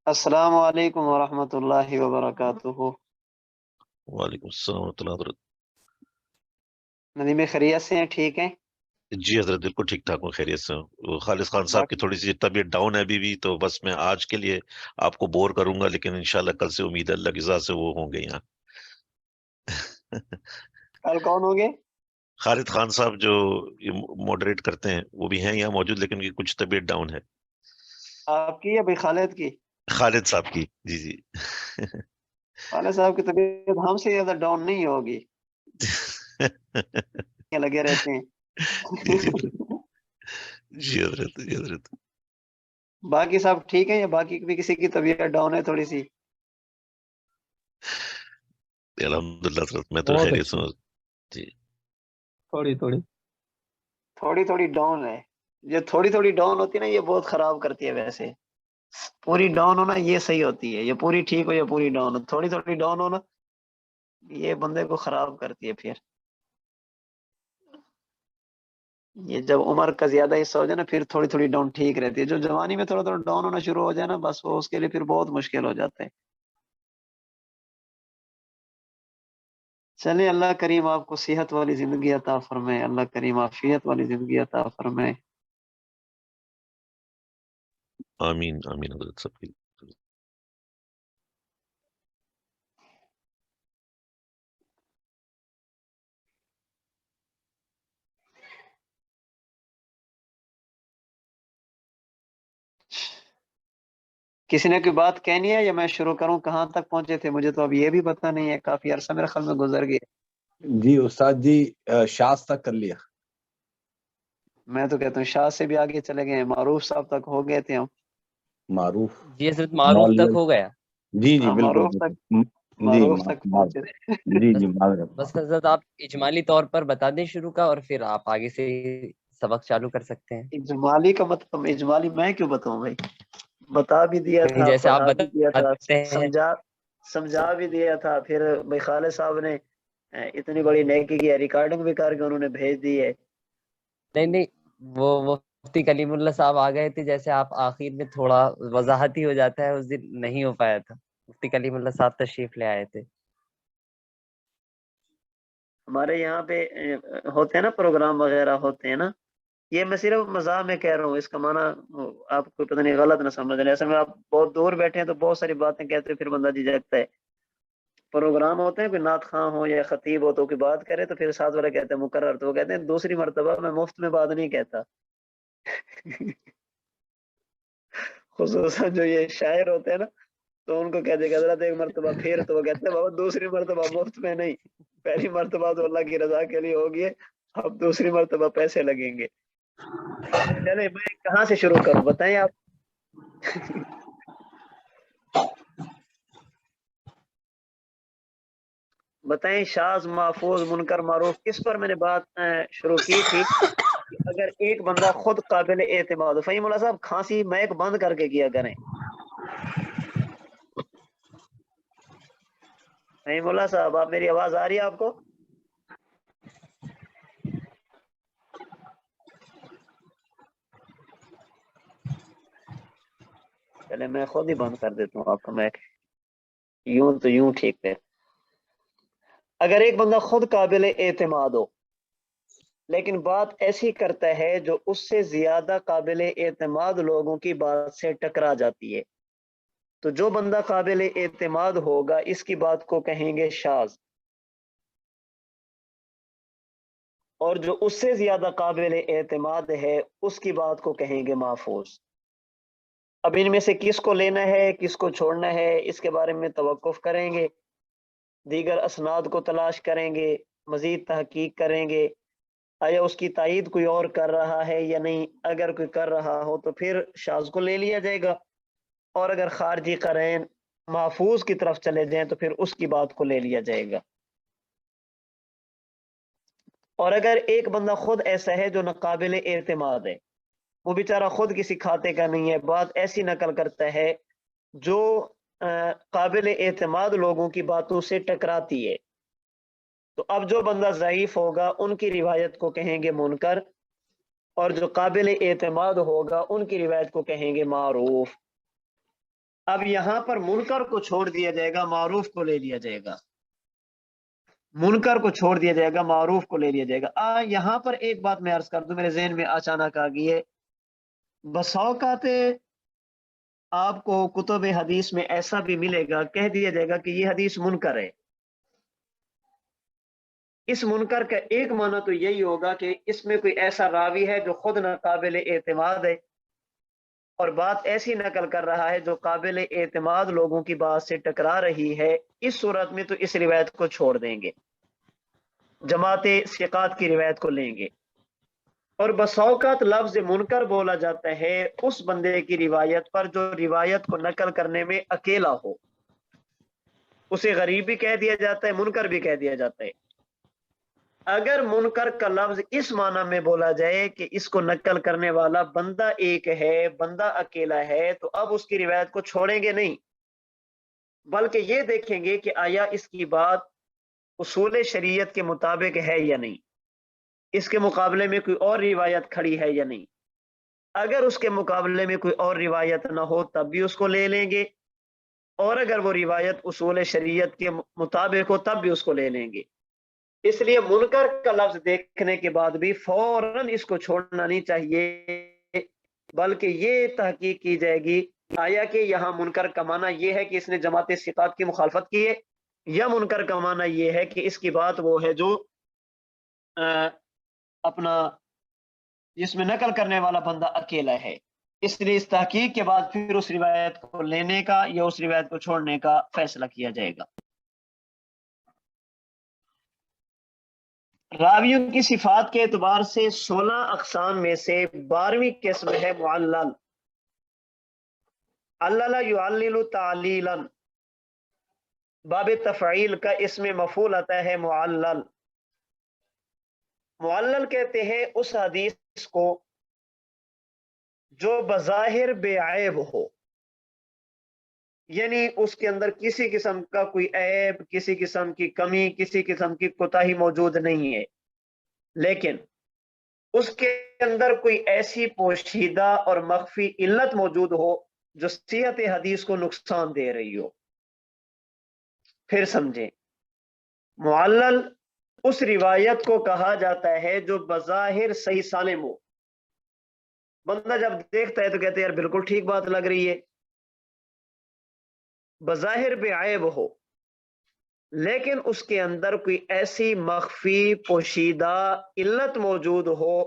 السلام علیکم ورحمۃ اللہ وبرکاتہ۔ وعلیکم السلام ورحمۃ اللہ وبرکاتہ۔ ندیم خیریت سے ہیں؟ ٹھیک ہیں؟ جی حضرت بالکل ٹھیک ٹھاک ہوں، خیریت سے ہوں۔ وہ خالص خان صاحب کی تھوڑی سی طبیعت ڈاؤن ہے ابھی بھی، تو بس میں آج کے لیے آپ کو بور کروں گا، لیکن انشاءاللہ کل سے امید ہے اللہ کی ذات سے وہ ہوں گے یہاں۔ کل کون ہوں گے؟ خالد خان صاحب جو ماڈریٹ کرتے ہیں وہ بھی ہیں یہاں موجود، لیکن ان کی کچھ طبیعت ڈاؤن ہے۔ آپ کی یا بھائی خالد کی؟ خالد صاحب کی، جی جی۔ خالد صاحب کی طبیعت ہم سے زیادہ ڈاؤن نہیں ہوگی، لگے رہتے ہیں۔ جی حضرت، جی حضرت۔ باقی سب ٹھیک ہیں یا باقی بھی کسی کی طبیعت ڈاؤن ہے تھوڑی سی؟ الحمدللہ حضرت میں تو خیریت سے ہوں جی۔ تھوڑی تھوڑی ڈاؤن ہے۔ جو تھوڑی تھوڑی ڈاؤن ہوتی ہے نا، یہ بہت خراب کرتی ہے۔ ویسے پوری ڈاؤن ہونا یہ صحیح ہوتی ہے، یہ پوری ٹھیک ہو یا پوری ڈاؤن ہو، تھوڑی تھوڑی ڈاؤن ہونا یہ بندے کو خراب کرتی ہے۔ پھر یہ جب عمر کا زیادہ حصہ ہو جائے نا، پھر تھوڑی تھوڑی ڈاؤن ٹھیک رہتی ہے۔ جو جوانی میں تھوڑا تھوڑا ڈاؤن ہونا شروع ہو جائے نا، بس وہ اس کے لیے پھر بہت مشکل ہو جاتا ہے۔ چلے اللہ کریم آپ کو صحت والی زندگی عطا فرمائے، اللہ کریم عافیت والی زندگی عطا فرمائے۔ آمین آمین حضرت سب کی۔ کسی نے کوئی بات کہنی ہے یا میں شروع کروں؟ کہاں تک پہنچے تھے مجھے تو اب یہ بھی پتہ نہیں ہے، کافی عرصہ میرے خیال میں گزر گیا۔ جی استاد جی، شاذ تک کر لیا۔ میں تو کہتا ہوں شاہ سے بھی آگے چلے گئے ہیں، معروف صاحب تک ہو گئے تھے ہم۔ معروف جی حضرت معروف تک ہو گیا۔ جی جی بالکل معروف تک جی معروف تک پہنچے تھے۔ جی جی معذرت۔ بس حضرت آپ اجمالی طور پر بتا دیں شروع کا، اور پھر آپ آگے سے سبق چالو کر سکتے ہیں۔ اجمالی کا مطلب اجمالی میں کیوں بتاؤں بھائی؟ بتا بھی دیا تھا، جیسے آپ پڑھا بھی دیا تھا، بتاتے ہیں۔ سمجھا بھی دیا تھا۔ پھر بھائی خالد صاحب نے اتنی بڑی نیکی کی ہے، ریکارڈنگ بھی کر کے انہوں نے بھیج دی ہے۔ نہیں وہ مفتی کلیم اللہ صاحب آ گئے تھے، جیسے آپ آخر میں تھوڑا وضاحت ہی ہو جاتا ہے، اس دن نہیں ہو پایا تھا۔ مفتی کلیم اللہ صاحب تشریف لے آئے تھے۔ ہمارے یہاں پہ ہوتے ہیں نا پروگرام وغیرہ ہوتے ہیں نا، یہ میں صرف مزاح میں کہہ رہا ہوں، اس کا معنی آپ کو پتہ نہیں غلط نہ سمجھ لیں۔ ایسے میں آپ بہت دور بیٹھے ہیں تو بہت ساری باتیں کہتے ہیں، پھر بندہ جھجکتا ہے۔ پروگرام ہوتے ہیں، کوئی نعت خواں ہو یا خطیب ہو تو کوئی بات کرے تو پھر ساتھ والا کہتے ہیں مقرر، تو وہ کہتے ہیں دوسری مرتبہ میں مفت میں بات نہیں کہتا۔ خصوصاً جو یہ شاعر ہوتے ہیں نا، تو ان کو کہتے ہیں کہ حضرت ایک مرتبہ پھر، تو وہ کہتے ہیں بابا دوسری مرتبہ مفت میں نہیں، پہلی مرتبہ تو اللہ کی رضا کے لیے ہوگی، اب دوسری مرتبہ پیسے لگیں گے۔ چلے میں کہاں سے شروع کروں بتائیں آپ؟ بتائیں شاذ محفوظ منکر معروف کس پر میں نے بات شروع کی تھی کہ اگر ایک بندہ خود قابل اعتماد ہو۔ فہیم اللہ صاحب کھانسی میک بند کر کے کیا کریں۔ فہیم اللہ صاحب آپ میری آواز آ رہی ہے آپ کو؟ چلے میں خود ہی بند کر دیتا ہوں آپ کا میک، یوں تو یوں ٹھیک ہے۔ اگر ایک بندہ خود قابل اعتماد ہو لیکن بات ایسی کرتا ہے جو اس سے زیادہ قابل اعتماد لوگوں کی بات سے ٹکرا جاتی ہے، تو جو بندہ قابل اعتماد ہوگا اس کی بات کو کہیں گے شاذ، اور جو اس سے زیادہ قابل اعتماد ہے اس کی بات کو کہیں گے محفوظ۔ اب ان میں سے کس کو لینا ہے کس کو چھوڑنا ہے اس کے بارے میں توقف کریں گے، دیگر اسناد کو تلاش کریں گے، مزید تحقیق کریں گے، آیا اس کی تائید کوئی اور کر رہا ہے یا نہیں۔ اگر کوئی کر رہا ہو تو پھر شاذ کو لے لیا جائے گا، اور اگر خارجی قرائن محفوظ کی طرف چلے جائیں تو پھر اس کی بات کو لے لیا جائے گا۔ اور اگر ایک بندہ خود ایسا ہے جو ناقابل اعتماد ہے، وہ بیچارہ خود کسی کھاتے کا نہیں ہے، بات ایسی نقل کرتا ہے جو قابل اعتماد لوگوں کی باتوں سے ٹکراتی ہے، تو اب جو بندہ ضعیف ہوگا ان کی روایت کو کہیں گے منکر، اور جو قابل اعتماد ہوگا ان کی روایت کو کہیں گے معروف۔ اب یہاں پر منکر کو چھوڑ دیا جائے گا، معروف کو لے لیا جائے گا، منکر کو چھوڑ دیا جائے گا، معروف کو لے لیا جائے گا۔ یہاں پر ایک بات میں عرض کر دوں، میرے ذہن میں اچانک آ گئی ہے۔ بس اوقات آپ کو کتب حدیث میں ایسا بھی ملے گا، کہہ دیا جائے گا کہ یہ حدیث منکر ہے۔ اس منکر کا ایک معنی تو یہی ہوگا کہ اس میں کوئی ایسا راوی ہے جو خود ناقابل اعتماد ہے اور بات ایسی نقل کر رہا ہے جو قابل اعتماد لوگوں کی بات سے ٹکرا رہی ہے۔ اس صورت میں تو اس روایت کو چھوڑ دیں گے، جماعت ثقات کی روایت کو لیں گے۔ اور بس اوقات لفظ منکر بولا جاتا ہے اس بندے کی روایت پر جو روایت کو نقل کرنے میں اکیلا ہو، اسے غریب بھی کہہ دیا جاتا ہے، منکر بھی کہہ دیا جاتا ہے۔ اگر منکر کا لفظ اس معنی میں بولا جائے کہ اس کو نقل کرنے والا بندہ ایک ہے، بندہ اکیلا ہے، تو اب اس کی روایت کو چھوڑیں گے نہیں، بلکہ یہ دیکھیں گے کہ آیا اس کی بات اصول شریعت کے مطابق ہے یا نہیں، اس کے مقابلے میں کوئی اور روایت کھڑی ہے یا نہیں۔ اگر اس کے مقابلے میں کوئی اور روایت نہ ہو تب بھی اس کو لے لیں گے، اور اگر وہ روایت اصول شریعت کے مطابق ہو تب بھی اس کو لے لیں گے۔ اس لیے منکر کا لفظ دیکھنے کے بعد بھی فوراً اس کو چھوڑنا نہیں چاہیے، بلکہ یہ تحقیق کی جائے گی آیا کہ یہاں منکر کا معنی یہ ہے کہ اس نے جماعت ثقات کی مخالفت کی ہے، یا منکر کا معنی یہ ہے کہ اس کی بات وہ ہے جو اپنا جس میں نقل کرنے والا بندہ اکیلا ہے۔ اس لیے اس تحقیق کے بعد پھر اس روایت کو لینے کا یا اس روایت کو چھوڑنے کا فیصلہ کیا جائے گا۔ راویوں کی صفات کے اعتبار سے 16 اقسام میں سے 12ویں قسم ہے معلل۔ علل یعلل تعلیلا، باب تفعیل کا اسم مفعول آتا ہے معلل۔ معلل کہتے ہیں اس حدیث کو جو بظاہر بے عیب ہو، یعنی اس کے اندر کسی قسم کا کوئی عیب، کسی قسم کی کمی، کسی قسم کی کوتاہی موجود نہیں ہے، لیکن اس کے اندر کوئی ایسی پوشیدہ اور مخفی علت موجود ہو جو صحت حدیث کو نقصان دے رہی ہو۔ پھر سمجھیں، معلل اس روایت کو کہا جاتا ہے جو بظاہر صحیح سالم ہو، بندہ جب دیکھتا ہے تو کہتے ہیں یار بالکل ٹھیک بات لگ رہی ہے، بظاہر بے عیب ہو، لیکن اس کے اندر کوئی ایسی مخفی پوشیدہ علت موجود ہو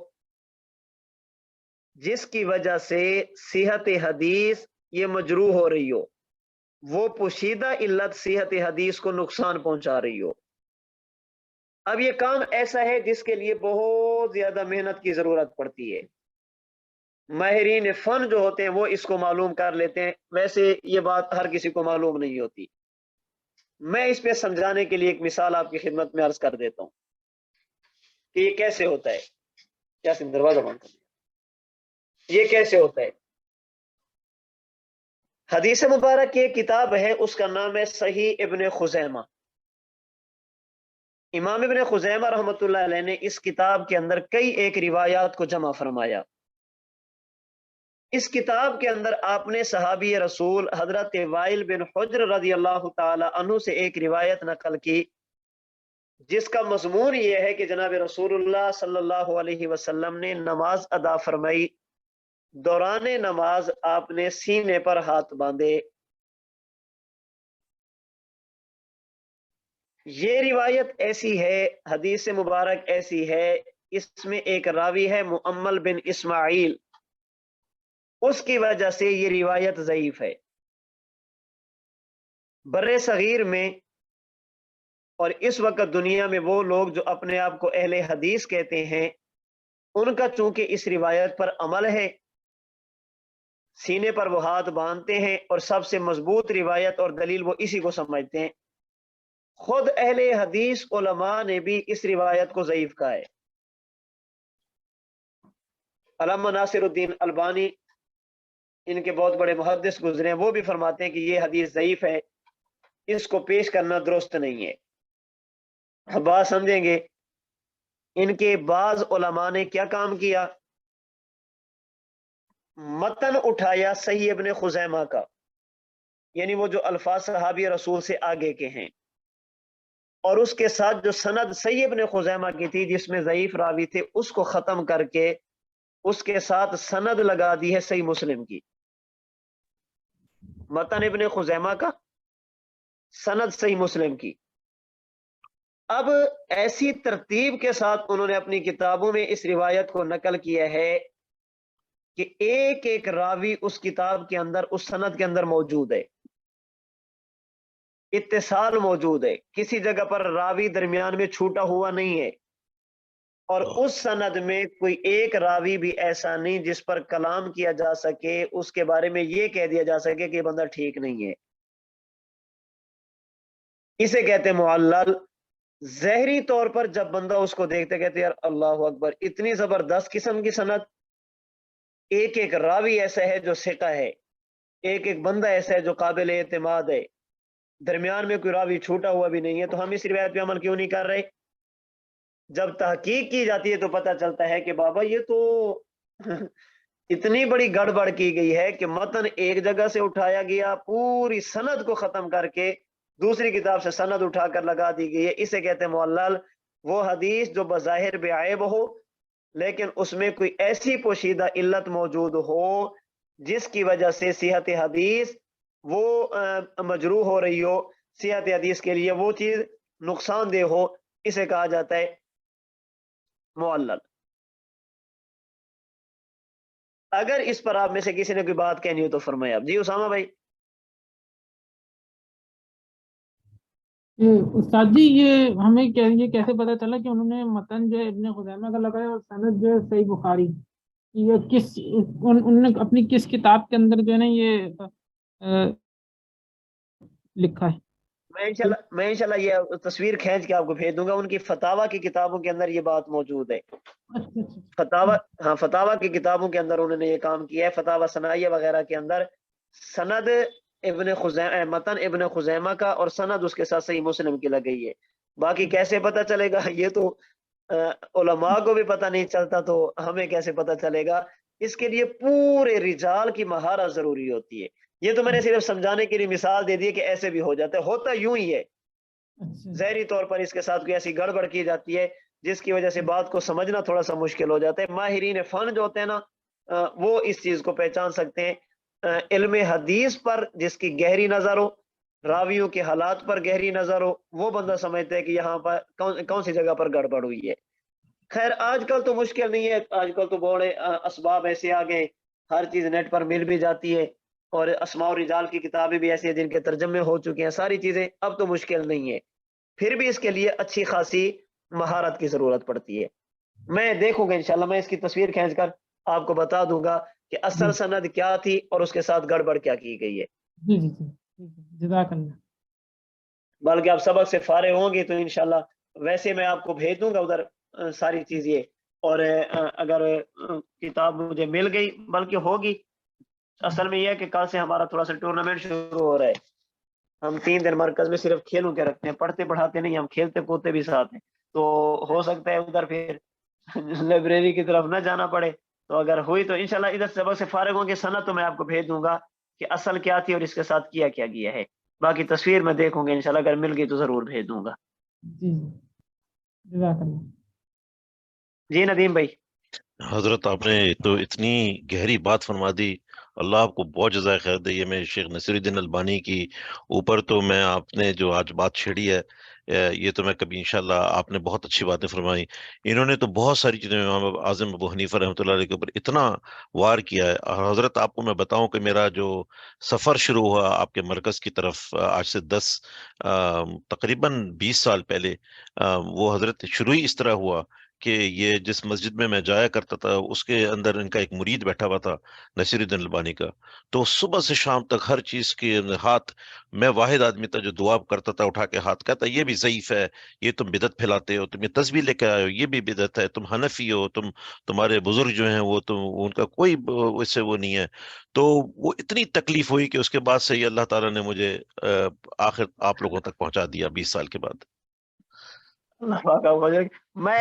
جس کی وجہ سے صحت حدیث یہ مجروح ہو رہی ہو، وہ پوشیدہ علت صحت حدیث کو نقصان پہنچا رہی ہو۔ اب یہ کام ایسا ہے جس کے لیے بہت زیادہ محنت کی ضرورت پڑتی ہے، ماہرین فن جو ہوتے ہیں وہ اس کو معلوم کر لیتے ہیں، ویسے یہ بات ہر کسی کو معلوم نہیں ہوتی۔ میں اس پہ سمجھانے کے لیے ایک مثال آپ کی خدمت میں عرض کر دیتا ہوں کہ یہ کیسے ہوتا ہے۔ یاسین دروازہ بند کر دیا۔ یہ کیسے ہوتا ہے؟ حدیث مبارک کی ایک کتاب ہے، اس کا نام ہے صحیح ابن خزیمہ۔ امام ابن خزیمہ رحمۃ اللہ علیہ نے اس کتاب کے اندر کئی ایک روایات کو جمع فرمایا۔ اس کتاب کے اندر آپ نے صحابی رسول حضرت وائل بن حجر رضی اللہ تعالی عنہ سے ایک روایت نقل کی، جس کا مضمون یہ ہے کہ جناب رسول اللہ صلی اللہ علیہ وسلم نے نماز ادا فرمائی، دوران نماز آپ نے سینے پر ہاتھ باندھے۔ یہ روایت ایسی ہے، حدیث مبارک ایسی ہے، اس میں ایک راوی ہے مؤمل بن اسماعیل، اس کی وجہ سے یہ روایت ضعیف ہے۔ بر صغیر میں اور اس وقت دنیا میں وہ لوگ جو اپنے آپ کو اہل حدیث کہتے ہیں، ان کا چونکہ اس روایت پر عمل ہے، سینے پر وہ ہاتھ باندھتے ہیں، اور سب سے مضبوط روایت اور دلیل وہ اسی کو سمجھتے ہیں۔ خود اہل حدیث علماء نے بھی اس روایت کو ضعیف کہا ہے۔ علامہ ناصر الدین البانی، ان کے بہت بڑے محدث گزرے ہیں، وہ بھی فرماتے ہیں کہ یہ حدیث ضعیف ہے، اس کو پیش کرنا درست نہیں ہے۔ بات سمجھیں گے، ان کے بعض علماء نے کیا کام کیا، متن اٹھایا صحیح ابن خزیمہ کا، یعنی وہ جو الفاظ صحابی رسول سے آگے کے ہیں، اور اس کے ساتھ جو سند صحیح ابن خزیمہ کی تھی جس میں ضعیف راوی تھے اس کو ختم کر کے اس کے ساتھ سند لگا دی ہے صحیح مسلم کی، متن ابن خزیمہ کا، سند صحیح مسلم کی۔ اب ایسی ترتیب کے ساتھ انہوں نے اپنی کتابوں میں اس روایت کو نقل کیا ہے کہ ایک ایک راوی اس کتاب کے اندر، اس سند کے اندر موجود ہے، اتصال موجود ہے، کسی جگہ پر راوی درمیان میں چھوٹا ہوا نہیں ہے، اور اس سند میں کوئی ایک راوی بھی ایسا نہیں جس پر کلام کیا جا سکے، اس کے بارے میں یہ کہہ دیا جا سکے کہ یہ بندہ ٹھیک نہیں ہے۔ اسے کہتے ہیں معلل۔ ظاہری طور پر جب بندہ اس کو دیکھتے کہتے یار اللہ اکبر، اتنی زبردست قسم کی سند، ایک ایک راوی ایسا ہے جو ثقہ ہے، ایک ایک بندہ ایسا ہے جو قابل اعتماد ہے، درمیان میں کوئی راوی چھوٹا ہوا بھی نہیں ہے، تو ہم اس روایت پہ عمل کیوں نہیں کر رہے؟ جب تحقیق کی جاتی ہے تو پتہ چلتا ہے کہ بابا یہ تو اتنی بڑی گڑبڑ کی گئی ہے کہ متن ایک جگہ سے اٹھایا گیا، پوری سند کو ختم کر کے دوسری کتاب سے سند اٹھا کر لگا دی گئی ہے۔ اسے کہتے ہیں معلل۔ وہ حدیث جو بظاہر بے عیب ہو لیکن اس میں کوئی ایسی پوشیدہ علت موجود ہو جس کی وجہ سے صحت حدیث وہ مجروح ہو رہی ہو، صحت حدیث کے لیے وہ چیز نقصان دہ ہو، اسے کہا جاتا ہے معلل۔ اگر اس پر آپ میں سے کسی نے کوئی بات کہنی ہو تو فرمائے آپ۔ جی اسامہ بھائی۔ استاد جی، یہ ہمیں یہ کیسے پتا چلا کہ انہوں نے متن جو ہے ابن خزیمہ کا لگایا اور سند جو ہے صحیح بخاری، یہ کس انہوں نے اپنی کس کتاب کے اندر جو ہے نا یہ لکھا ہے؟ میں انشاءاللہ یہ تصویر کھینچ کے آپ کو بھیج دوں گا، ان کی فتاوی کی کتابوں کے اندر یہ بات موجود ہے۔ فتاوی کی کتابوں کے اندر انہوں نے یہ کام کیا ہے، فتاوی ثنائیہ وغیرہ کے اندر سند ابن خزیمہ، متن ابن خزیمہ کا اور سند اس کے ساتھ صحیح مسلم کی لگئی ہے۔ باقی کیسے پتہ چلے گا یہ تو علماء کو بھی پتہ نہیں چلتا، تو ہمیں کیسے پتہ چلے گا؟ اس کے لیے پورے رجال کی مہارت ضروری ہوتی ہے۔ یہ تو میں نے صرف سمجھانے کے لیے مثال دے دی کہ ایسے بھی ہو جاتا ہے، ہوتا یوں ہی ہے، ظاہری طور پر اس کے ساتھ کوئی ایسی گڑبڑ کی جاتی ہے جس کی وجہ سے بات کو سمجھنا تھوڑا سا مشکل ہو جاتا ہے۔ ماہرین فن جو ہوتے ہیں نا وہ اس چیز کو پہچان سکتے ہیں۔ علم حدیث پر جس کی گہری نظر ہو، راویوں کے حالات پر گہری نظر ہو، وہ بندہ سمجھتا ہے کہ یہاں پر کون سی جگہ پر گڑبڑ ہوئی ہے۔ خیر آج کل تو مشکل نہیں ہے، آج کل تو بڑے اسباب ایسے آ گئے، ہر چیز نیٹ پر مل بھی جاتی ہے، اور اسماء و رجال کی کتابیں بھی ایسی ہیں جن کے ترجمے ہو چکے ہیں، ساری چیزیں اب تو مشکل نہیں ہے۔ پھر بھی اس کے لیے اچھی خاصی مہارت کی ضرورت پڑتی ہے۔ میں دیکھوں گا انشاءاللہ، میں اس کی تصویر کھینچ کر آپ کو بتا دوں گا کہ اصل سند کیا تھی اور اس کے ساتھ گڑبڑ کیا کی گئی ہے۔ جی جی جی، جزاک اللہ۔ بلکہ آپ سبق سے فارغ ہوں گے تو انشاءاللہ ویسے میں آپ کو بھیج دوں گا ادھر ساری چیزیں، اور اگر کتاب مجھے مل گئی بلکہ ہوگی، اصل میں یہ ہے کہ کل سے ہمارا تھوڑا سا ٹورنامنٹ شروع ہو رہا ہے۔ ہم 3 دن مرکز میں صرف کھیلوں کے رکھتے ہیں، پڑھتے پڑھاتے نہیں، ہم کھیلتے کودتے بھی ساتھ ہیں، تو ہو سکتا ہے ادھر پھر لائبریری کی طرف نہ جانا پڑے۔ تو اگر ہوئی تو انشاءاللہ ادھر سبق سے فارغ ہوں گے سند تو میں آپ کو بھیج دوں گا کہ اصل کیا تھی اور اس کے ساتھ کیا کیا گیا ہے۔ باقی تصویر میں دیکھوں گے انشاءاللہ، اگر مل گئی تو ضرور بھیج دوں گا۔ جی جزاک اللہ۔ جی ندیم بھائی۔ حضرت آپ نے تو اتنی گہری بات فرما دی، اللہ آپ کو بہت جزائے خیر دے۔ یہ میں شیخ نصیر الدین البانی کی اوپر تو میں آپ نے جو آج بات چھیڑی ہے یہ تو میں کبھی انشاءاللہ آپ نے بہت اچھی باتیں فرمائی۔ انہوں نے تو بہت ساری چیزیں امام اعظم ابو حنیفہ رحمۃ اللہ علیہ کے اوپر اتنا وار کیا ہے۔ اور حضرت آپ کو میں بتاؤں کہ میرا جو سفر شروع ہوا آپ کے مرکز کی طرف آج سے تقریباً 20 سال پہلے، وہ حضرت شروع ہی اس طرح ہوا کہ یہ جس مسجد میں جایا کرتا تھا اس کے اندر ان کا ایک مرید بیٹھا ہوا تھا نصیر الدین البانی کا، تو صبح سے شام تک ہر چیز کے ہاتھ، میں واحد آدمی تھا جو دعا کرتا تھا، اٹھا کے ہاتھ کہتا یہ بھی ضعیف ہے، یہ تم بدعت پھیلاتے ہو، تم یہ تسبیح لے کے آئے ہو یہ بھی بدعت ہے، تم حنفی ہو، تمہارے بزرگ جو ہیں وہ ان کا کوئی اس سے وہ نہیں ہے۔ تو وہ اتنی تکلیف ہوئی کہ اس کے بعد سے ہی اللہ تعالیٰ نے مجھے آخر آپ لوگوں تک پہنچا دیا 20 سال کے بعد۔ اللہ پاک آپ کو اجر۔ میں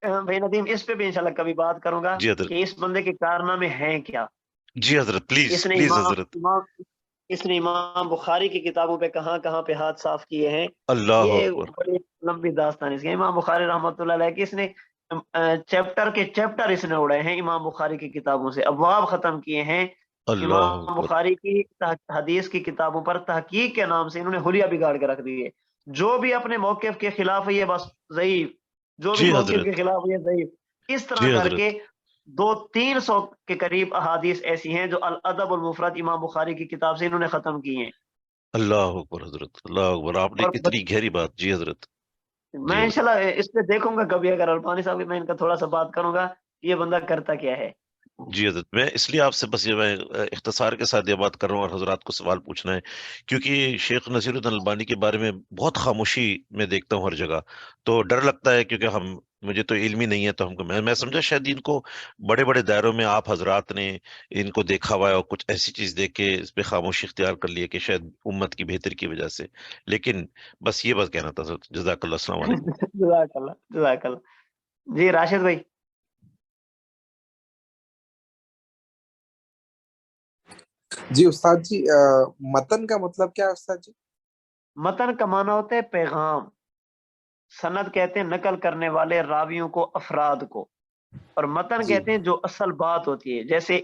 بھائی ندیم اس پہ بھی انشاءاللہ کبھی بات کروں گا جی حضرت، کہ اس بندے کے کارنامے ہیں کیا۔ جی حضرت، پلیز اس نے پلیز حضرت۔ اس نے امام بخاری کی کتابوں پہ کہاں کہاں پہ ہاتھ صاف کیے ہیں، اللہ یہ اکبر. بڑی لمبی داستان اس کی. امام بخاری رحمۃ اللہ علیہ کی اس نے چیپٹر کے چیپٹر اس نے اڑے ہیں امام بخاری کی کتابوں سے، ابواب ختم کیے ہیں. اللہ امام اکبر. بخاری کی حدیث کی کتابوں پر تحقیق کے نام سے انہوں نے حلیہ بگاڑ کے رکھ دیے. جو بھی اپنے موقف کے خلاف ہے یہ بس ضعیف، جو بھی جی موقف حضرت. کے خلاف ہے یہ ضعیف. اس طرح جی کر حضرت. کے 200-300 کے قریب احادیث ایسی ہیں جو الادب المفرد امام بخاری کی کتاب سے انہوں نے ختم کی ہیں. اللہ اکبر حضرت. اللہ اکبر. آپ نے اور کتنی گہری بات. جی حضرت. میں جی حضرت. انشاءاللہ اس پہ دیکھوں گا کبھی، اگر الفانی صاحب میں ان کا تھوڑا سا بات کروں گا یہ بندہ کرتا کیا ہے. جی حضرت. میں اس لیے آپ سے بس یہ میں اختصار کے ساتھ یہ بات کر رہا ہوں اور حضرات کو سوال پوچھنا ہے، کیونکہ شیخ نصیر الدین البانی کے بارے میں بہت خاموشی میں دیکھتا ہوں ہر جگہ، تو ڈر لگتا ہے کیونکہ مجھے تو علم ہی نہیں ہے، تو ہم کو میں سمجھا شاید ان کو بڑے بڑے دائروں میں آپ حضرات نے ان کو دیکھا ہوا ہے اور کچھ ایسی چیز دیکھ کے اس پہ خاموشی اختیار کر لی ہے کہ شاید امت کی بہتری کی وجہ سے. لیکن بس یہ بات کہنا تھا سر. جزاک اللہ. السلام علیکم. جزاک اللہ جزاک اللہ. جی راشد بھائی. جی استاد جی، متن کا مطلب کیا ہے استاد جی؟ متن کا معنی ہوتا ہے پیغام. سند کہتے ہیں نقل کرنے والے راویوں کو، افراد کو، اور متن جی کہتے ہیں جو اصل بات ہوتی ہے. جیسے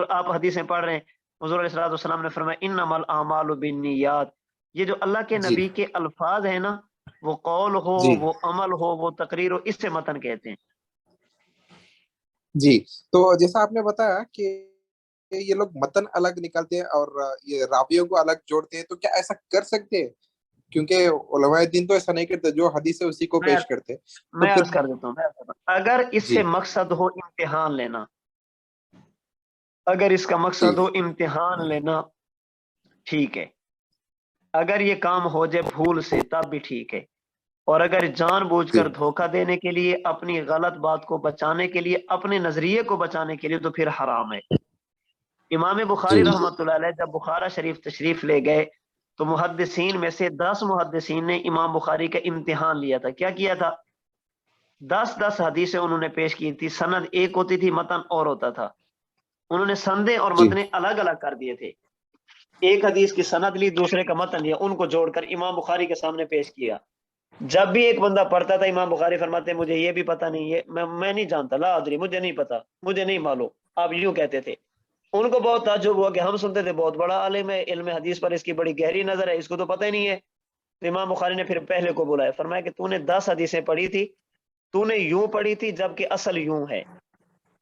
آپ حدیث میں پڑھ رہے ہیں، حضور علیہ الصلوۃ والسلام نے فرمایا انما الاعمال بالنیات. یہ جو اللہ کے جی نبی کے الفاظ ہیں نا، وہ قول ہو، جی وہ عمل ہو، وہ تقریر ہو، اس سے متن کہتے ہیں. جی. تو جیسا آپ نے بتایا کہ یہ لوگ متن الگ نکالتے ہیں اور یہ راویوں کو الگ جوڑتے ہیں، تو کیا ایسا کر سکتے ہیں؟ کیونکہ علماء دین تو ایسا نہیں کرتے، جو حدیث ہے اسی کو میں پیش کرتے. تو میں پھر عرض کر دیتا ہوں، اگر اس جی سے مقصد ہو امتحان لینا، اگر اس کا جی مقصد ہو امتحان لینا، ٹھیک ہے. اگر یہ کام ہو جائے بھول سے تب بھی ٹھیک ہے. اور اگر جان بوجھ جی کر دھوکہ دینے کے لیے، اپنی غلط بات کو بچانے کے لیے، اپنے نظریے کو بچانے کے لیے، تو پھر حرام ہے. امام بخاری جی رحمۃ اللہ علیہ جب بخارا شریف تشریف لے گئے تو محدثین میں سے 10 محدثین نے امام بخاری کا امتحان لیا تھا. کیا کیا تھا؟ 10 حدیثیں انہوں نے پیش کی تھی. سند ایک ہوتی تھی، متن اور ہوتا تھا. انہوں نے سندیں اور جی متنیں الگ الگ کر دیے تھے. ایک حدیث کی سند لی، دوسرے کا متن لیا، ان کو جوڑ کر امام بخاری کے سامنے پیش کیا. جب بھی ایک بندہ پڑھتا تھا، امام بخاری فرماتے مجھے یہ بھی پتہ نہیں، یہ میں نہیں جانتا، لا ادری، مجھے نہیں پتا، مجھے نہیں معلوم. آپ یوں کہتے تھے. ان کو بہت تعجب ہوا کہ ہم سنتے تھے بہت بڑا عالم ہے، علم حدیث پر اس کی بڑی گہری نظر ہے، اس کو تو پتہ ہی نہیں ہے. تو امام بخاری نے پھر پہلے کو بلایا، فرمایا کہ تو نے 10 حدیثیں پڑھی تھی، تو نے یوں پڑھی تھی جبکہ اصل یوں ہے.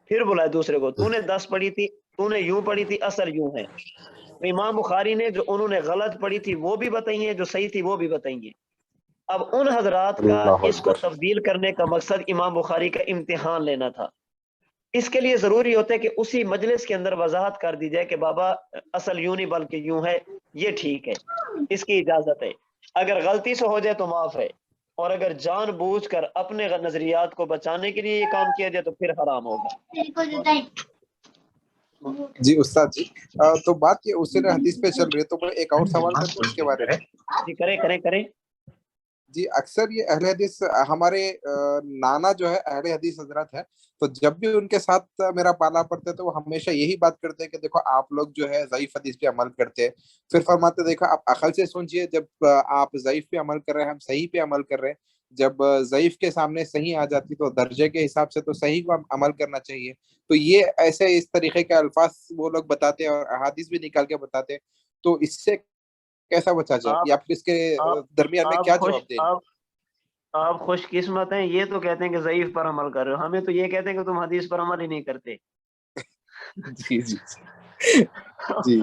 پھر بلایا دوسرے کو، تو نے 10 پڑھی تھی، تو نے یوں پڑھی تھی، اصل یوں ہے. تو امام بخاری نے جو انہوں نے غلط پڑھی تھی وہ بھی بتائی ہیں، جو صحیح تھی وہ بھی بتائی ہیں. اب ان حضرات کا اللہ اس کو اکبر. تبدیل کرنے کا مقصد امام بخاری کا امتحان لینا تھا. اس کے لیے ضروری ہوتا ہے کہ اسی مجلس کے اندر وضاحت کر دی جائے کہ بابا اصل یوں نہیں بلکہ یوں ہے، یہ ٹھیک ہے، اس کی اجازت ہے. اگر غلطی سے ہو جائے تو معاف ہے، اور اگر جان بوجھ کر اپنے نظریات کو بچانے کے لیے یہ کام کیا جائے تو پھر حرام ہوگا. جی استاد جی، تو بات یہ اصول حدیث پہ چل رہی ہے، تو میں ایک اور سوال کر دوں اس کے بارے میں. جی کریں. جی اکثر یہ اہل حدیث ہمارے نانا جو ہے اہل حدیث حضرات ہے، تو جب بھی ان کے ساتھ میرا پالا پڑتا ہے تو وہ ہمیشہ یہی بات کرتے ہیں کہ دیکھو آپ لوگ جو ہے ضعیف حدیث پہ عمل کرتے ہیں. پھر فرماتے دیکھو آپ عقل سے سوچئے، جب آپ ضعیف پہ عمل کر رہے ہیں، ہم صحیح پہ عمل کر رہے ہیں. جب ضعیف کے سامنے صحیح آ جاتی تو درجے کے حساب سے تو صحیح کو عمل کرنا چاہیے. تو یہ ایسے اس طریقے کے الفاظ وہ لوگ بتاتے ہیں اور احادیث بھی نکال کے بتاتے ہیں. تو اس سے کیسا بچا جائے، آپ یا پھر اس کے درمیان میں کیا جواب دیں؟ آپ خوش قسمت ہیں، یہ تو کہتے ہیں کہ ضعیف پر عمل کر رہے ہو، ہمیں تو یہ کہتے ہیں کہ تم حدیث پر عمل ہی نہیں کرتے. جی جی جی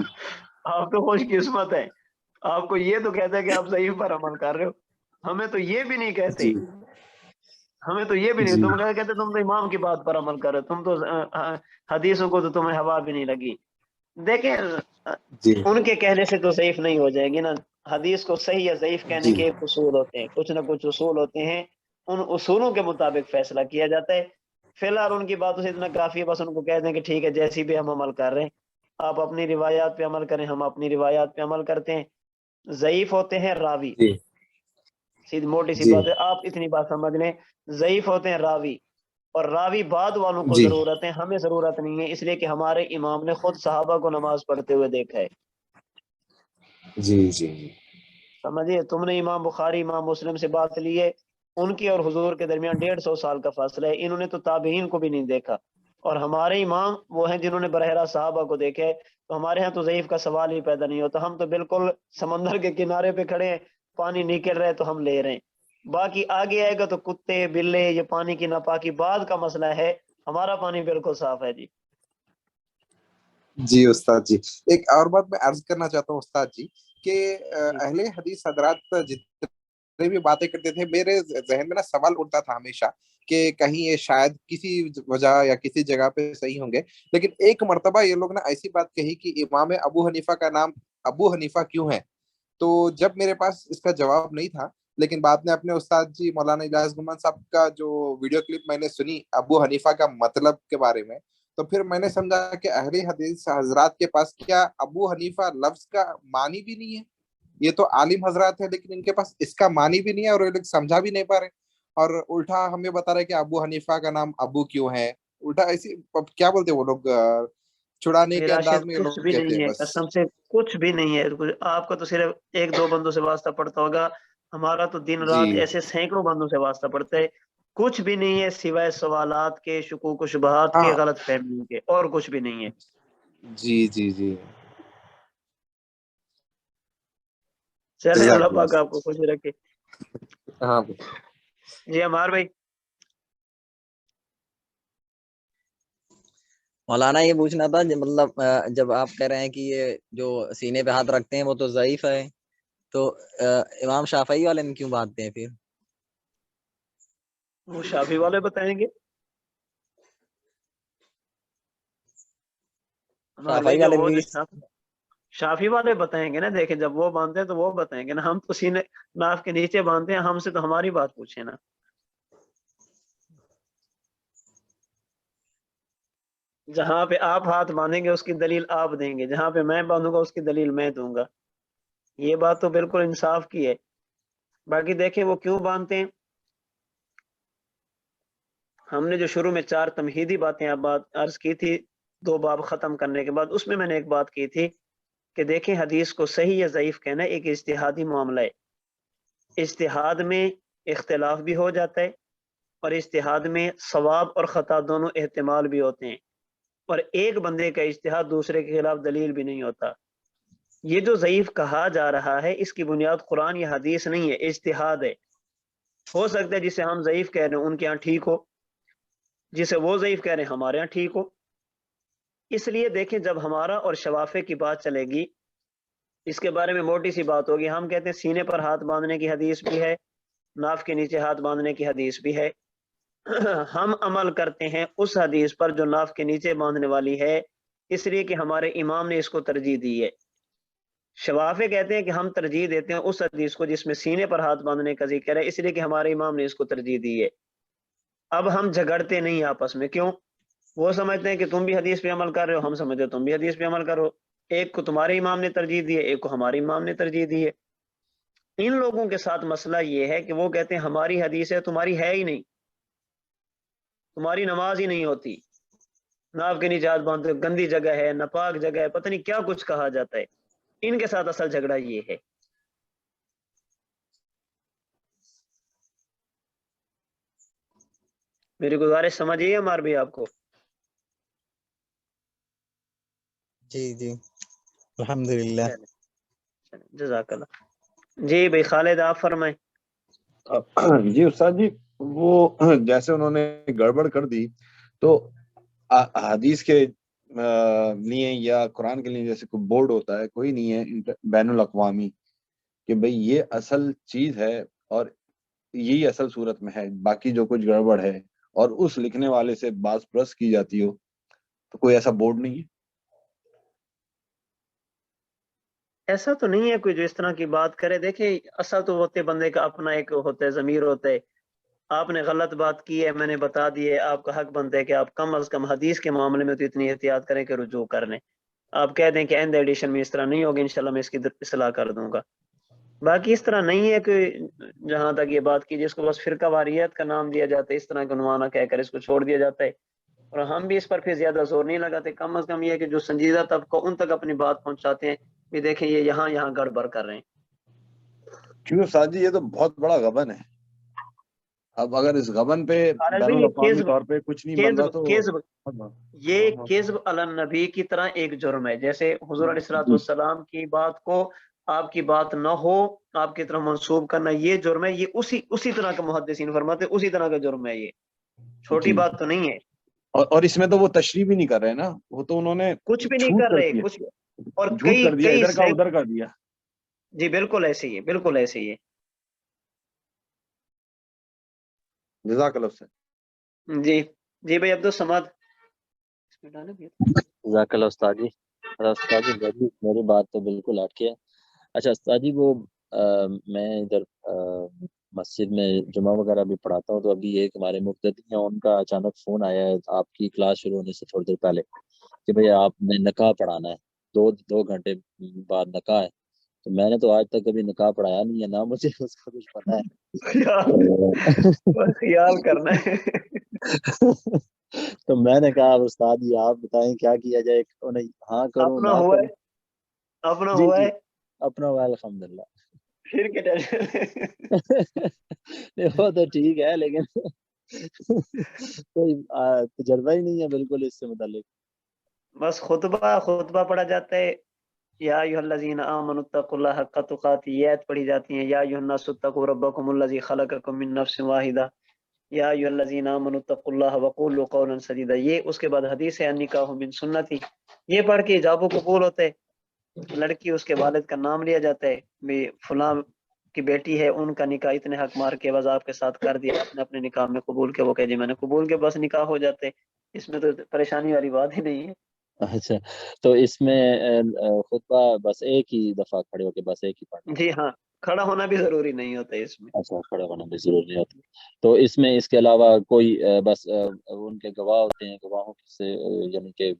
آپ تو خوش قسمت ہیں، آپ کو یہ تو کہتے ہیں کہ آپ ضعیف پر عمل کر رہے ہو، ہمیں تو یہ بھی نہیں کہتے. جی ہمیں تو یہ بھی نہیں، جی تم کہتے تم تو امام کی بات پر عمل کر رہے ہو، تم تو حدیثوں کو تو تمہیں ہوا بھی نہیں لگی. دیکھیں جی ان کے کہنے سے تو ضعیف نہیں ہو جائے گی نا. حدیث کو صحیح یا ضعیف کہنے جی کے ایک اصول ہوتے ہیں، کچھ نہ کچھ اصول ہوتے ہیں، ان اصولوں کے مطابق فیصلہ کیا جاتا ہے. فی الحال ان کی باتوں سے اتنا کافی ہے، بس ان کو کہہ دیں کہ ٹھیک ہے جیسی بھی ہم عمل کر رہے ہیں، آپ اپنی روایات پہ عمل کریں، ہم اپنی روایات پہ عمل کرتے ہیں. ضعیف ہوتے ہیں راوی، جی سیدھی موٹی سی جی بات ہے، آپ اتنی بات سمجھ لیں. ضعیف ہوتے ہیں راوی، اور راوی بعد والوں کو جی ضرورت ہے، ہمیں ضرورت نہیں ہے، اس لیے کہ ہمارے امام نے خود صحابہ کو نماز پڑھتے ہوئے دیکھا ہے. جی جی سمجھیے، تم نے امام بخاری امام مسلم سے بات لی ہے، ان کی اور حضور کے درمیان 150 سال کا فاصلہ ہے، انہوں نے تو تابعین کو بھی نہیں دیکھا، اور ہمارے امام وہ ہیں جنہوں نے براہ راست صحابہ کو دیکھا ہے. تو ہمارے ہاں تو ضعیف کا سوال ہی پیدا نہیں ہوتا، ہم تو بالکل سمندر کے کنارے پہ کھڑے ہیں، پانی نکل رہا ہے تو ہم لے رہے ہیں. باقی آگے آئے گا تو کتے بلے یہ پانی کی ناپاکی بعد کا مسئلہ ہے، ہمارا پانی بالکل صاف ہے. جی جی استاد جی، ایک اور بات میں عرض کرنا چاہتا ہوں استاد جی کہ جی اہل حدیث حضرات جتنے بھی باتیں کرتے تھے، میرے ذہن میں نا سوال اٹھتا تھا ہمیشہ کہ کہیں یہ شاید کسی وجہ یا کسی جگہ پہ صحیح ہوں گے، لیکن ایک مرتبہ یہ لوگ نے ایسی بات کہی کہ امام ابو حنیفہ کا نام ابو حنیفہ کیوں ہے. تو جب میرے پاس اس کا جواب نہیں تھا، لیکن بعد میں اپنے استاد جی مولانا الیاس گمان صاحب کا جو ویڈیو کلپ میں نے سنی ابو حنیفہ کا مطلب کے بارے میں، تو پھر میں نے سمجھا کہ اہل حدیث حضرات کے پاس کیا ابو حنیفہ لفظ کا معنی بھی نہیں ہے. یہ تو عالم حضرات ہے، لیکن ان کے پاس اس کا معنی بھی نہیں ہے اور یہ لوگ سمجھا بھی نہیں پا رہے، اور الٹا ہمیں بتا رہے کہ ابو حنیفہ کا نام ابو کیوں ہے. الٹا ایسی کیا بولتے وہ لوگ، چھڑانے کے انداز راشد، میں یہ کچھ لوگ بھی کہتے نہیں ہیں ہے، بس. قسم سے کچھ بھی نہیں ہے. آپ کا تو صرف 1-2 بندوں سے واسطہ پڑتا ہوگا، ہمارا تو دن جی رات ایسے سینکڑوں بندوں سے واسطہ پڑتا ہے. کچھ بھی نہیں ہے سوائے سوالات کے، شکوک و شبہات کے، ہاں غلط فہمیوں کے، اور کچھ بھی نہیں ہے. جی جی جی چلیں، جزاک اللہ اللہ. پاک آپ کو خوش رکھے. ہاں جی امار بھائی. مولانا یہ پوچھنا تھا مطلب جب آپ کہہ رہے ہیں کہ یہ جو سینے پہ ہاتھ رکھتے ہیں وہ تو ضعیف ہے، تو امام شافعی والے میں کیوں باندھتے ہیں پھر؟ وہ شافی والے بتائیں گے. امار بھائی شافعی والے وہ بھی جو شافی والے بتائیں گے نا. دیکھیں جب وہ باندھتے ہیں تو وہ بتائیں گے نا، ہم تو سینے ناف کے نیچے باندھتے ہیں، ہم سے تو ہماری بات پوچھیں نا. جہاں پہ آپ ہاتھ باندھیں گے اس کی دلیل آپ دیں گے، جہاں پہ میں باندھوں گا اس کی دلیل میں دوں گا. یہ بات تو بالکل انصاف کی ہے. باقی دیکھیں وہ کیوں باندھتے ہیں. ہم نے جو شروع میں 4 تمہیدی باتیں آپ بات عرض کی تھی 2 باب ختم کرنے کے بعد، اس میں نے ایک بات کی تھی کہ دیکھیں حدیث کو صحیح یا ضعیف کہنا ایک اجتہادی معاملہ ہے. اجتہاد میں اختلاف بھی ہو جاتا ہے، اور اجتہاد میں ثواب اور خطا دونوں احتمال بھی ہوتے ہیں، اور ایک بندے کا اجتہاد دوسرے کے خلاف دلیل بھی نہیں ہوتا. یہ جو ضعیف کہا جا رہا ہے اس کی بنیاد قرآن یا حدیث نہیں ہے، اجتہاد ہے. ہو سکتا ہے جسے ہم ضعیف کہہ رہے ہیں ان کے ہاں ٹھیک ہو، جسے وہ ضعیف کہہ رہے ہیں ہمارے ہاں ٹھیک ہو. اس لیے دیکھیں جب ہمارا اور شوافے کی بات چلے گی، اس کے بارے میں موٹی سی بات ہوگی. ہم کہتے ہیں سینے پر ہاتھ باندھنے کی حدیث بھی ہے، ناف کے نیچے ہاتھ باندھنے کی حدیث بھی ہے. ہم عمل کرتے ہیں اس حدیث پر جو ناف کے نیچے باندھنے والی ہے، اس لیے کہ ہمارے امام نے اس کو ترجیح دی ہے. شوافے کہتے ہیں کہ ہم ترجیح دیتے ہیں اس حدیث کو جس میں سینے پر ہاتھ باندھنے کا ذکر ہے، اس لیے کہ ہمارے امام نے اس کو ترجیح دی ہے. اب ہم جھگڑتے نہیں آپس میں. کیوں؟ وہ سمجھتے ہیں کہ تم بھی حدیث پہ عمل کر رہے ہو، ہم سمجھتے تم بھی حدیث پہ عمل کرو. ایک کو تمہارے امام نے ترجیح دی ہے، ایک کو ہمارے امام نے ترجیح دی ہے. ان لوگوں کے ساتھ مسئلہ یہ ہے کہ وہ کہتے ہیں ہماری حدیث ہے، تمہاری ہے ہی نہیں، تمہاری نماز ہی نہیں ہوتی، ناف کے نیچے ہاتھ باندھتے، گندی جگہ ہے، ناپاک جگہ ہے، پتہ نہیں کیا کچھ کہا جاتا ہے. ان کے ساتھ اصل جھگڑا یہ ہے. میری گزارش سمجھیے ہمار بھی آپ کو. جی جی الحمدللہ. جزاک اللہ. جی بھائی خالد آپ فرمائیں. جی استاد جی، وہ جیسے انہوں نے گڑبڑ کر دی تو حدیث کے لیے یا قرآن کے لیے جیسے کوئی بورڈ ہوتا ہے، کوئی نہیں ہے بین الاقوامی کہ بھئی یہ اصل چیز ہے اور یہی اصل صورت میں ہے، باقی جو کچھ گڑبڑ ہے اور اس لکھنے والے سے باز پرس کی جاتی ہو، تو کوئی ایسا بورڈ نہیں ہے. ایسا تو نہیں ہے کوئی جو اس طرح کی بات کرے. دیکھیں اصل تو ہوتے بندے کا اپنا ایک ہوتا ہے، ضمیر ہوتا ہے. آپ نے غلط بات کی ہے، میں نے بتا دی ہے، آپ کا حق بنتا ہے کہ آپ کم از کم حدیث کے معاملے میں تو اتنی احتیاط کریں کہ رجوع کر لیں. آپ کہہ دیں کہ اینڈ ایڈیشن میں اس طرح نہیں ہوگی، انشاءاللہ میں اس کی اصلاح کر دوں گا. باقی اس طرح نہیں ہے کہ جہاں تک یہ بات کی جس کو بس فرقہ واریت کا نام دیا جاتا ہے، اس طرح کا عنوانہ کہہ کر اس کو چھوڑ دیا جاتا ہے، اور ہم بھی اس پر پھر زیادہ زور نہیں لگاتے. کم از کم یہ ہے کہ جو سنجیدہ طبقہ ان تک اپنی بات پہنچاتے ہیں بھی دیکھیں یہ یہاں گڑبڑ کر رہے ہیں. کیوں استاد جی، یہ تو بہت بڑا غبن ہے. اب اگر اس غبن پہ خالد بین بھائی الاقوامی طور پہ کچھ نہیں بن رہا تو یہ کذب علی النبی کی طرح ایک جرم ہے. جیسے حضور علیہ الصلوۃ والسلام کی بات کو آپ کی بات نہ ہو آپ کی طرف منسوب کرنا یہ جرم ہے. یہ اسی طرح کا محدثین فرماتے اسی طرح کا جرم ہے. یہ چھوٹی بات تو نہیں ہے. اور اس میں تو وہ تشریح بھی نہیں کر رہے نا، وہ تو انہوں نے کچھ بھی نہیں جھوٹ کر رہے دیا، کچھ. اور جھوٹ کر دیا، ادھر کا ادھر کر دیا. جی بالکل ایسے ہی ہے، بالکل ایسے ہی ہے. جزاک اللہ خیر. جی بھائی عبدالصمد. جزاک اللہ استاد جی. استاد جی میری بات تو بالکل ہٹ کے ہے. اچھا استاد جی، وہ میں ادھر مسجد میں جمعہ وغیرہ بھی پڑھاتا ہوں، تو ابھی ایک ہمارے مقتدی ہیں، ان کا اچانک فون آیا ہے آپ کی کلاس شروع ہونے سے تھوڑی دیر پہلے کہ بھئی آپ نے نکاح پڑھانا ہے، دو گھنٹے بعد نکاح ہے. تو میں نے تو آج تک کبھی نکاح پڑھایا نہیں ہے، نہ مجھے اس کا کچھ پتا ہے. خیال کرنا ہے. تو میں نے کہا استاد جی آپ بتائیں کیا کیا جائے. انہیں ہاں کروں اپنا نہ ہوا کروں. ہے، اپنا جی ہوا جی ہے، اپنا ہوا الحمدللہ. پھر کیا ٹینشن. وہ تو ٹھیک ہے، لیکن کوئی تجربہ ہی نہیں ہے بالکل اس سے متعلق. بس خطبہ پڑھا جاتا ہے. یا ایھا الذین آمنوا اتقوا اللہ حق تقاته، یہ آیت پڑھی جاتی ہیں. یا ایھا الناس اتقوا ربکم الذی خلقکم من نفس واحدہ، یا ایھا الذین آمنوا اتقوا اللہ وقولوا قولا سدیدا. یہ اس کے بعد حدیث ہے النکاح من سنتی. یہ پڑھ کے ایجاب و قبول ہوتے. لڑکی اس کے والد کا نام لیا جاتا ہے، بھی فلاں کی بیٹی ہے، ان کا نکاح اتنے حق مار کے بس آپ کے ساتھ کر دیا، آپ نے اپنے نکاح میں قبول کے. وہ کہ جی میں نے قبول کے، بس نکاح ہو جاتے. اس میں تو پریشانی والی بات ہی نہیں ہے. اچھا، تو اس میں خطبہ بس ایک ہی دفعہ کھڑے ہو کے بس ایک ہی پڑھنا؟ جی ہاں، کھڑا ہونا بھی ضروری نہیں ہوتا ہے اس میں. اچھا، کھڑا ہونا بھی ضروری نہیں ہوتا. تو اس میں اس کے علاوہ کوئی بس ان کے گواہ ہوتے ہیں، گواہوں سے یعنی کہ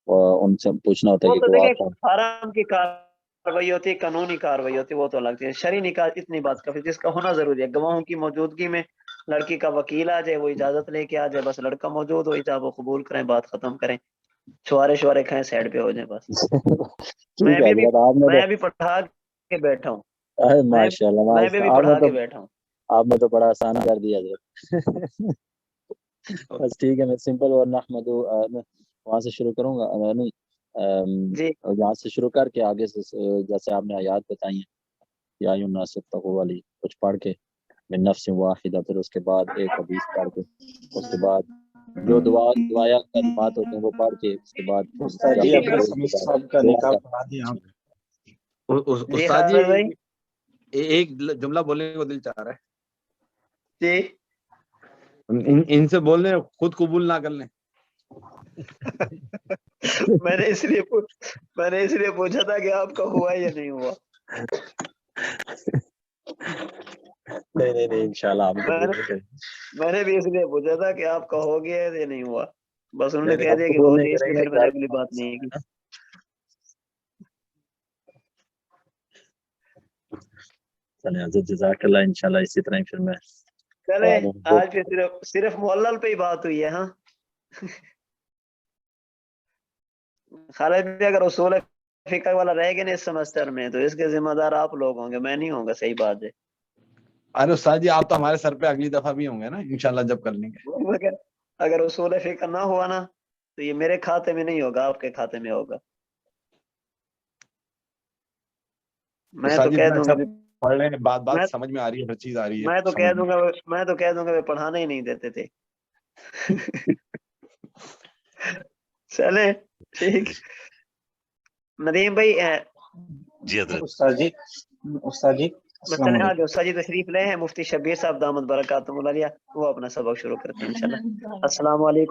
ان سے پوچھنا ہوتا ہے وہ کہ تو گواہ دیکھیں کون؟ حرام کی کارروائی ہوتی ہے، قانونی کارروائی ہوتی ہے، وہ تو الگ ہے. شرعی نکاح اتنی بات کافی جس کا ہونا ضروری ہے. گواہوں کی موجودگی میں لڑکی کا وکیل آ جائے، وہ اجازت لے کے آ جائے، بس لڑکا موجود ہو، ایجاب و قبول کریں، بات ختم کریں، شوارے کھائیں، سائڈ پہ ہو جائیں بس. میں ٹھیک ہے بھی حضرت، آپ نے میں بھی پڑھا کے بیٹھا ہوں. ماشاء اللہ میں بھی پڑھا کے بیٹھا ہوں. آپ نے تو بڑا آسان کر دیا حضرت. بس ٹھیک ہے، میں سمپل اور نحمد وہاں سے شروع کروں گا. نہیں جی یہاں سے شروع کر کے آگے سے جیسے آپ نے آیات بتائی ہیں، یا ایھا الناس اتقوا والی کچھ پڑھ کے من نفس واحدہ، پھر اس کے بعد ایک حدیث پڑھ کے، اس کے بعد جو دعایا کلمات ہوتے ہیں وہ پڑھ کے، اس کے بعد استاد جی اپنے سمیع صاحب کا نکاح پڑھا دیا ہم. استاد جی ایک جملہ بولنے کو دل چاہ رہا ہے. جی ان سے بول رہے خود قبول نہ کر لیں. میں نے اس لیے پوچھا تھا کہ آپ کا ہوا یا نہیں ہوا. نہیں انشاءاللہ آپ میں نے بھی اس لیے پوچھا تھا کہ آپ کا ہو گیا یا نہیں ہوا. بس انہوں نے کہہ دیا کہ قبول ہو نہیں گئی، اس کریں لیے گے پھر میں نے اگلی بات نہیں کی. چلیں حضرت جزاک اللہ. انشاءاللہ اسی طرح ہی پھر میں چلے آج پھر صرف معلل پہ ہی بات ہوئی ہے. ہاں خالد بھی اگر اصول فقہ والا رہ گئے نا اس سمسٹر میں تو اس کے ذمہ دار آپ لوگ ہوں گے، میں نہیں ہوں گا. صحیح بات ہے. ارے استاد جی آپ تو ہمارے سر پہ اگلی دفعہ بھی ہوں گے نا انشاءاللہ جب کر لیں گے. اگر اصول فقہ نہ ہوا نا تو یہ میرے کھاتے میں نہیں ہوگا، آپ کے کھاتے میں ہوگا. میں تو کہہ دوں گا پڑھ رہے ہیں، بات سمجھ میں آ رہی ہے، ہر چیز آ رہی ہے. میں تو کہہ دوں گا وہ پڑھانا ہی نہیں دیتے تھے. چلے ٹھیک. ندیم بھائی جی حضرت. استاد جی مثلا آج استاد جی تشریف لے ہیں، مفتی شبیر صاحب دامت برکاتہم العالیہ، وہ اپنا سبق شروع کرتے ہیں انشاءاللہ. السلام علیکم.